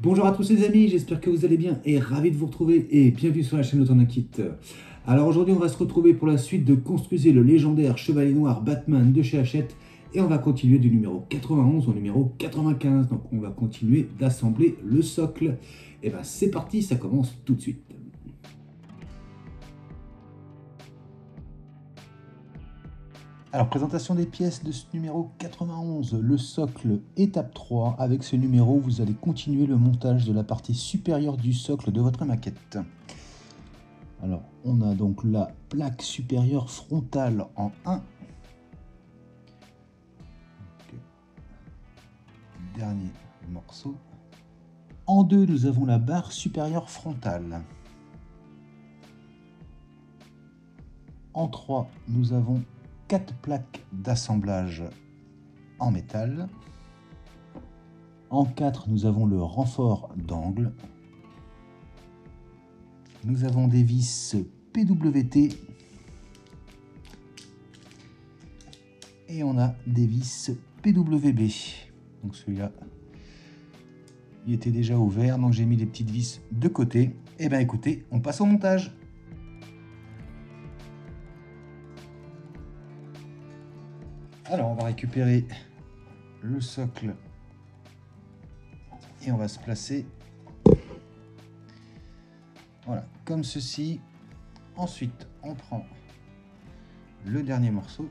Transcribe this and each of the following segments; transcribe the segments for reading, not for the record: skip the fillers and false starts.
Bonjour à tous les amis, j'espère que vous allez bien et ravi de vous retrouver et bienvenue sur la chaîne Autant Kit. Alors aujourd'hui on va se retrouver pour la suite de Construisez le légendaire Chevalier Noir Batman de chez Hachette et on va continuer du numéro 91 au numéro 95, donc on va continuer d'assembler le socle. Et ben c'est parti, ça commence tout de suite. Alors, présentation des pièces de ce numéro 91, le socle étape 3. Avec ce numéro, vous allez continuer le montage de la partie supérieure du socle de votre maquette. Alors, on a donc la plaque supérieure frontale en 1. Dernier morceau. En 2, nous avons la barre supérieure frontale. En 3, nous avons 4 plaques d'assemblage en métal. En 4, nous avons le renfort d'angle. Nous avons des vis PWT. Et on a des vis PWB. Donc celui-là, il était déjà ouvert, donc j'ai mis les petites vis de côté. Et bien écoutez, on passe au montage. Alors, on va récupérer le socle et on va se placer, voilà, comme ceci. Ensuite, on prend le dernier morceau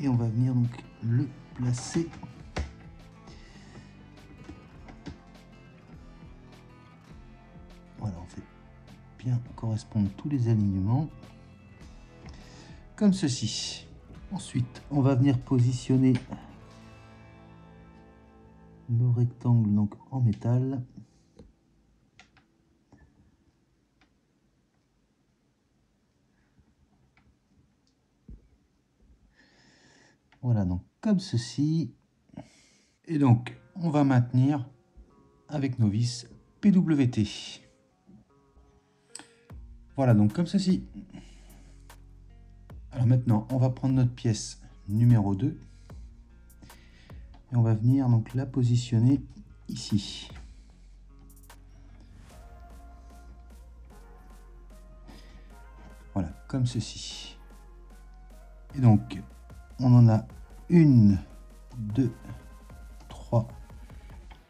et on va venir donc le placer. Voilà, on fait bien correspondre tous les alignements. Comme ceci. Ensuite, on va venir positionner nos rectangles donc en métal. Voilà, donc comme ceci. Et donc, on va maintenir avec nos vis PWT. Voilà, donc comme ceci. Alors maintenant, on va prendre notre pièce numéro 2 et on va venir donc la positionner ici. Voilà, comme ceci. Et donc, on en a 1, 2, 3,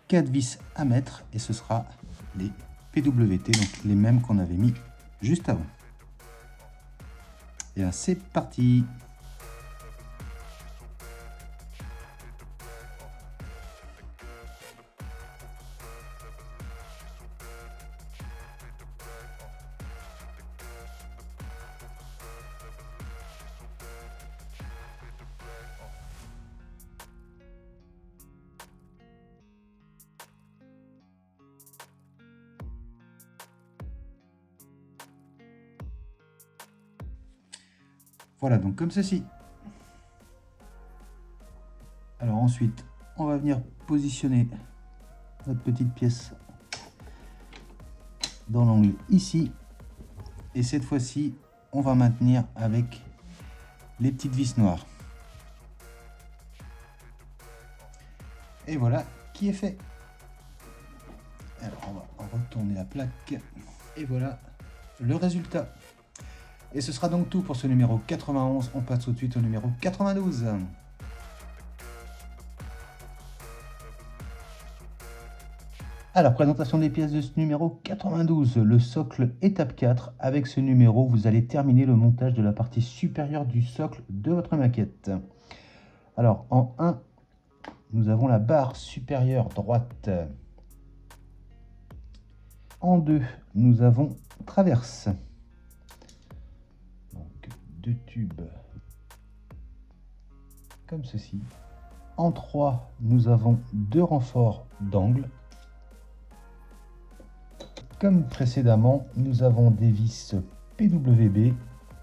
4 vis à mettre et ce sera les PWT, donc les mêmes qu'on avait mis juste avant. Et bien, c'est parti. Voilà, donc comme ceci. Alors ensuite, on va venir positionner notre petite pièce dans l'angle ici. Et cette fois-ci, on va maintenir avec les petites vis noires. Et voilà qui est fait. Alors on va retourner la plaque. Et voilà le résultat. Et ce sera donc tout pour ce numéro 91. On passe tout de suite au numéro 92. Alors, présentation des pièces de ce numéro 92, le socle étape 4. Avec ce numéro, vous allez terminer le montage de la partie supérieure du socle de votre maquette. Alors, en 1, nous avons la barre supérieure droite. En 2, nous avons traverse. Donc, 2 tubes comme ceci. En 3, nous avons 2 renforts d'angle. Comme précédemment, nous avons des vis PWB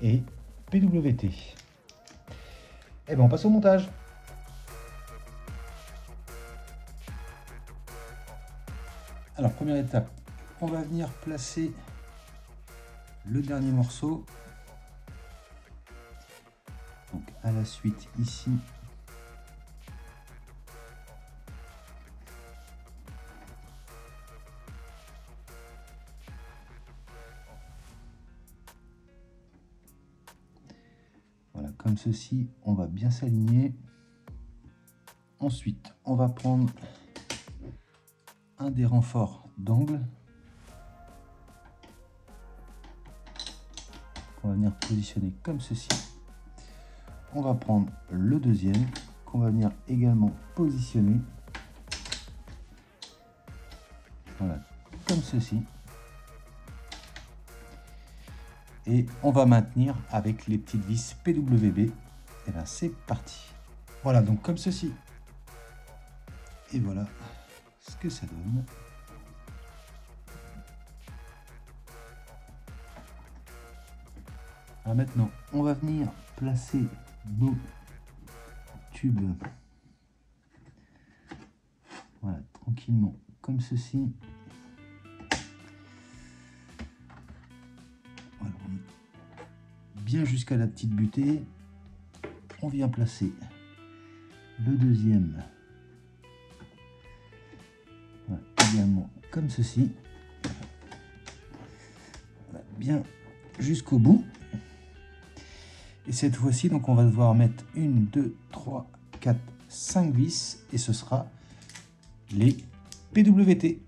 et PWT. Et bien, on passe au montage. Alors, première étape, on va venir placer le dernier morceau. Donc, à la suite, ici, comme ceci, on va bien s'aligner. Ensuite, on va prendre un des renforts d'angle. On va venir positionner comme ceci. On va prendre le deuxième qu'on va venir également positionner. Voilà, comme ceci. Et on va maintenir avec les petites vis PWB. Et bien c'est parti. Voilà, donc comme ceci. Et voilà ce que ça donne. Alors maintenant, on va venir placer nos tubes. Voilà, tranquillement, comme ceci. Voilà, bien jusqu'à la petite butée. On vient placer le deuxième. Voilà, également comme ceci. Voilà, bien jusqu'au bout. Et cette fois-ci, donc on va devoir mettre 1, 2, 3, 4, 5 vis et ce sera les PWT.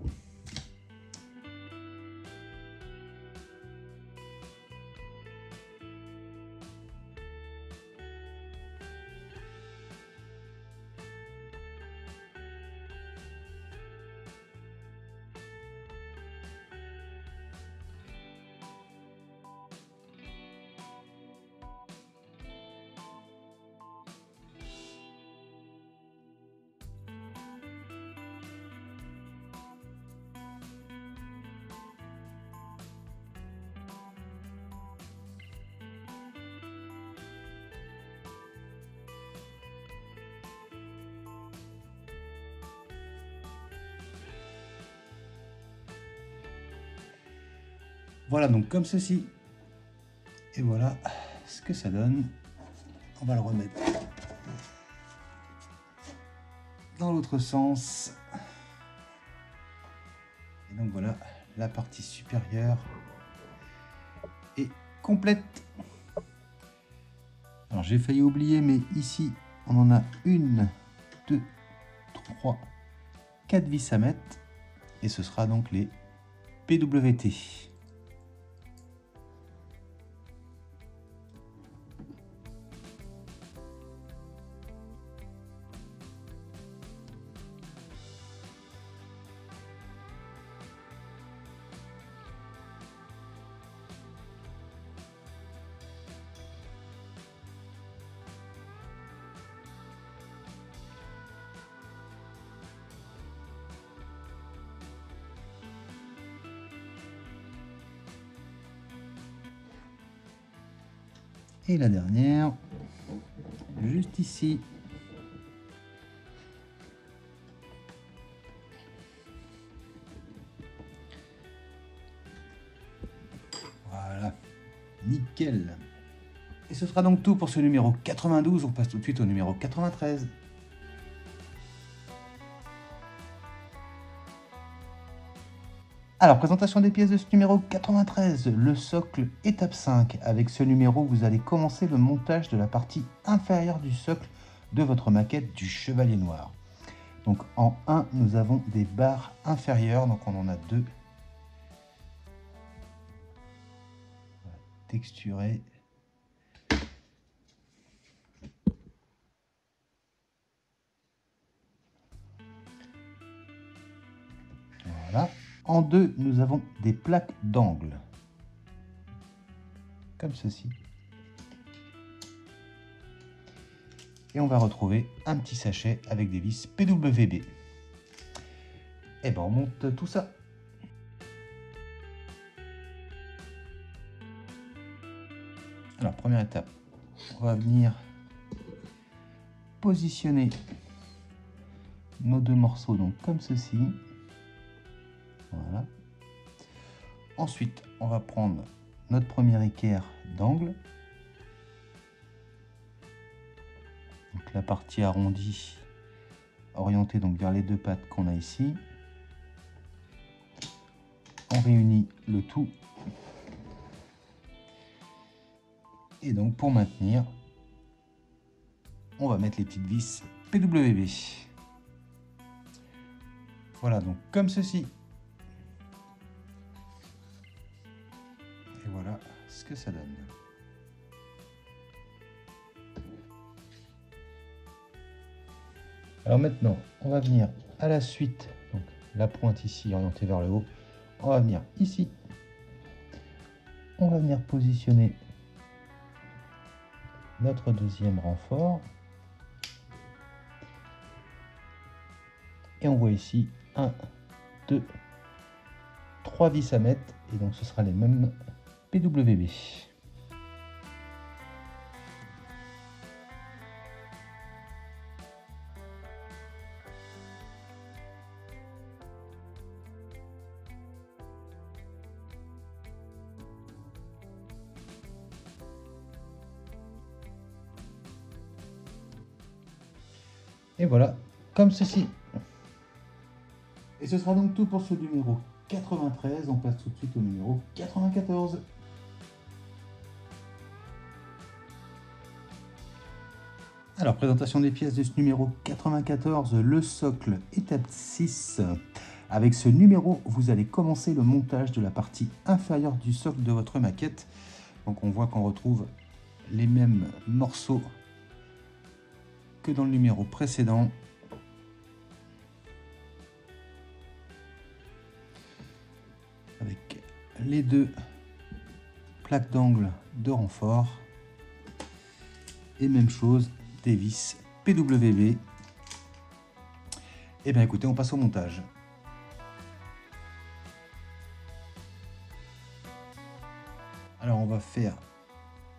Voilà, donc comme ceci. Et voilà ce que ça donne. On va le remettre dans l'autre sens. Et donc voilà, la partie supérieure est complète. Alors j'ai failli oublier, mais ici on en a 1, 2, 3, 4 vis à mettre. Et ce sera donc les PWT. Et la dernière, juste ici. Voilà, nickel. Et ce sera donc tout pour ce numéro 92. On passe tout de suite au numéro 93. Alors, présentation des pièces de ce numéro 93, le socle étape 5. Avec ce numéro, vous allez commencer le montage de la partie inférieure du socle de votre maquette du Chevalier Noir. Donc en 1, nous avons des barres inférieures, donc on en a 2. Texturé. Voilà. En 2, nous avons des plaques d'angle. Comme ceci. Et on va retrouver un petit sachet avec des vis PWB. Et ben on monte tout ça. Alors première étape, on va venir positionner nos 2 morceaux donc comme ceci. Voilà. Ensuite, on va prendre notre premier équerre d'angle. Donc la partie arrondie orientée donc vers les 2 pattes qu'on a ici. On réunit le tout. Et donc pour maintenir, on va mettre les petites vis PWB. Voilà, donc comme ceci. Et voilà ce que ça donne. Alors maintenant, on va venir à la suite, donc la pointe ici orientée vers le haut. On va venir ici. On va venir positionner notre deuxième renfort. Et on voit ici 1, 2, 3 vis à mettre. Et donc ce sera les mêmes PWB. Et voilà, comme ceci. Et ce sera donc tout pour ce numéro 93. On passe tout de suite au numéro 94. Alors, présentation des pièces de ce numéro 94, le socle, étape 6. Avec ce numéro, vous allez commencer le montage de la partie inférieure du socle de votre maquette. Donc on voit qu'on retrouve les mêmes morceaux que dans le numéro précédent. Avec les deux plaques d'angle de renfort. Et même chose, des vis PWB. Et bien écoutez, on passe au montage. Alors on va faire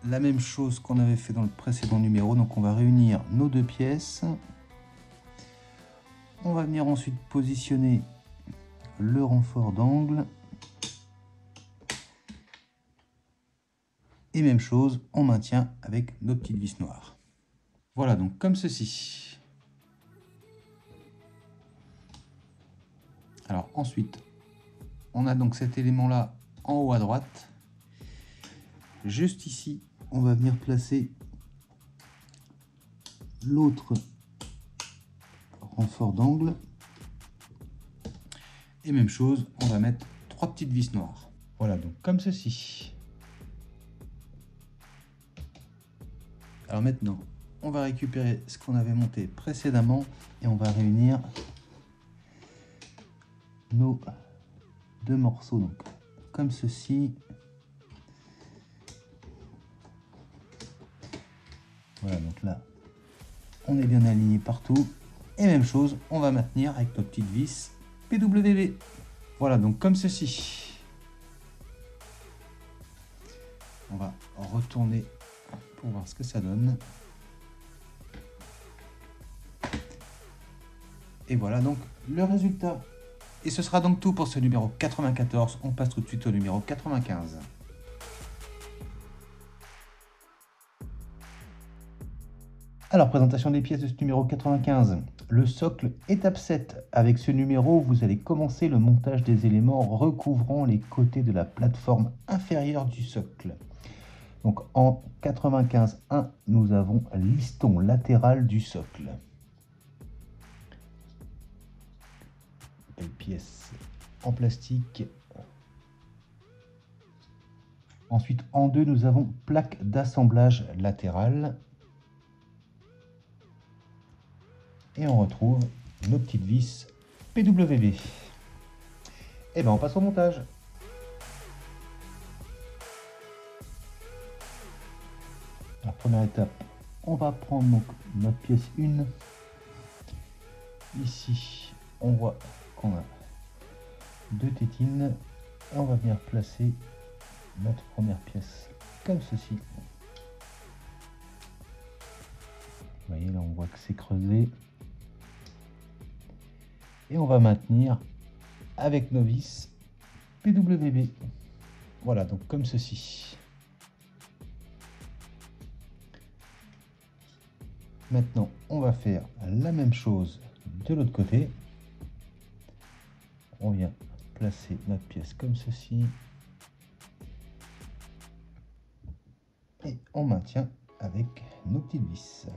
la même chose qu'on avait fait dans le précédent numéro. Donc on va réunir nos deux pièces. On va venir ensuite positionner le renfort d'angle. Et même chose, on maintient avec nos petites vis noires. Voilà, donc comme ceci. Alors ensuite, on a donc cet élément-là en haut à droite. Juste ici, on va venir placer l'autre renfort d'angle. Et même chose, on va mettre 3 petites vis noires. Voilà, donc comme ceci. Alors maintenant, on va récupérer ce qu'on avait monté précédemment et on va réunir nos deux morceaux, donc comme ceci. Voilà, donc là, on est bien aligné partout. Et même chose, on va maintenir avec nos petites vis PWB. Voilà, donc comme ceci. On va retourner pour voir ce que ça donne. Et voilà donc le résultat. Et ce sera donc tout pour ce numéro 94. On passe tout de suite au numéro 95. Alors, présentation des pièces de ce numéro 95. Le socle, étape 7. Avec ce numéro, vous allez commencer le montage des éléments recouvrant les côtés de la plateforme inférieure du socle. Donc en 95.1, nous avons l'histon latéral du socle. Belle pièce en plastique. Ensuite, en 2, nous avons plaque d'assemblage latérale. Et on retrouve nos petites vis PWB. Et bien, on passe au montage. La première étape, on va prendre donc notre pièce 1. Ici, on voit qu'on a 2 tétines. Et on va venir placer notre première pièce comme ceci. Vous voyez, là, on voit que c'est creusé. Et on va maintenir avec nos vis PWB. Voilà, donc comme ceci. Maintenant, on va faire la même chose de l'autre côté. On vient placer notre pièce comme ceci. Et on maintient avec nos petites vis.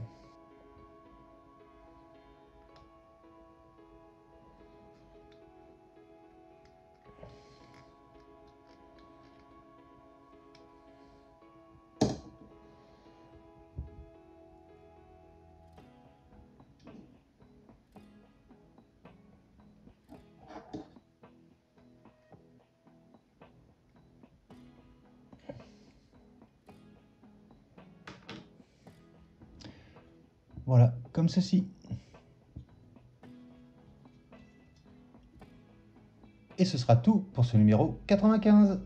Voilà, comme ceci. Et ce sera tout pour ce numéro 95.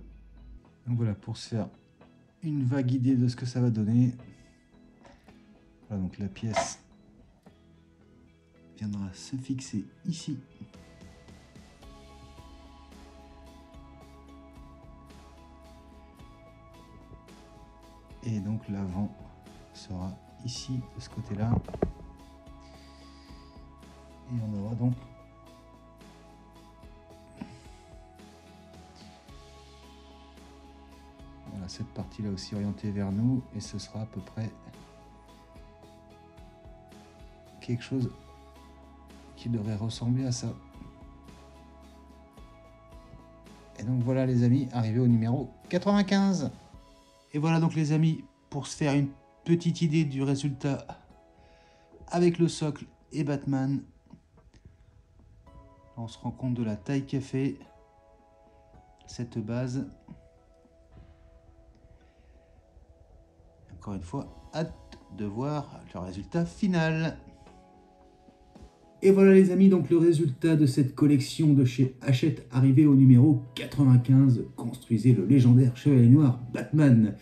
Donc voilà, pour se faire une vague idée de ce que ça va donner. Voilà, donc la pièce viendra se fixer ici. Et donc l'avant sera ici, de ce côté-là. Et on aura donc voilà, cette partie-là aussi orientée vers nous. Et ce sera à peu près quelque chose qui devrait ressembler à ça. Et donc voilà les amis, arrivé au numéro 95. Et voilà donc les amis, pour se faire une petite idée du résultat avec le socle et Batman, on se rend compte de la taille qu'a fait cette base. Encore une fois, hâte de voir le résultat final. Et voilà les amis, donc le résultat de cette collection de chez Hachette arrivé au numéro 95. Construisez le légendaire Chevalier Noir Batman.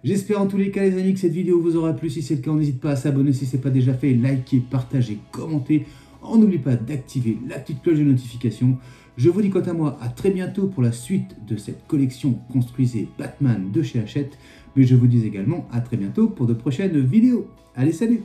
J'espère en tous les cas les amis que cette vidéo vous aura plu. Si c'est le cas, n'hésitez pas à s'abonner si ce n'est pas déjà fait, liker, partager, commenter. N'oubliez pas d'activer la petite cloche de notification. Je vous dis quant à moi à très bientôt pour la suite de cette collection Construisez Batman de chez Hachette. Mais je vous dis également à très bientôt pour de prochaines vidéos. Allez, salut!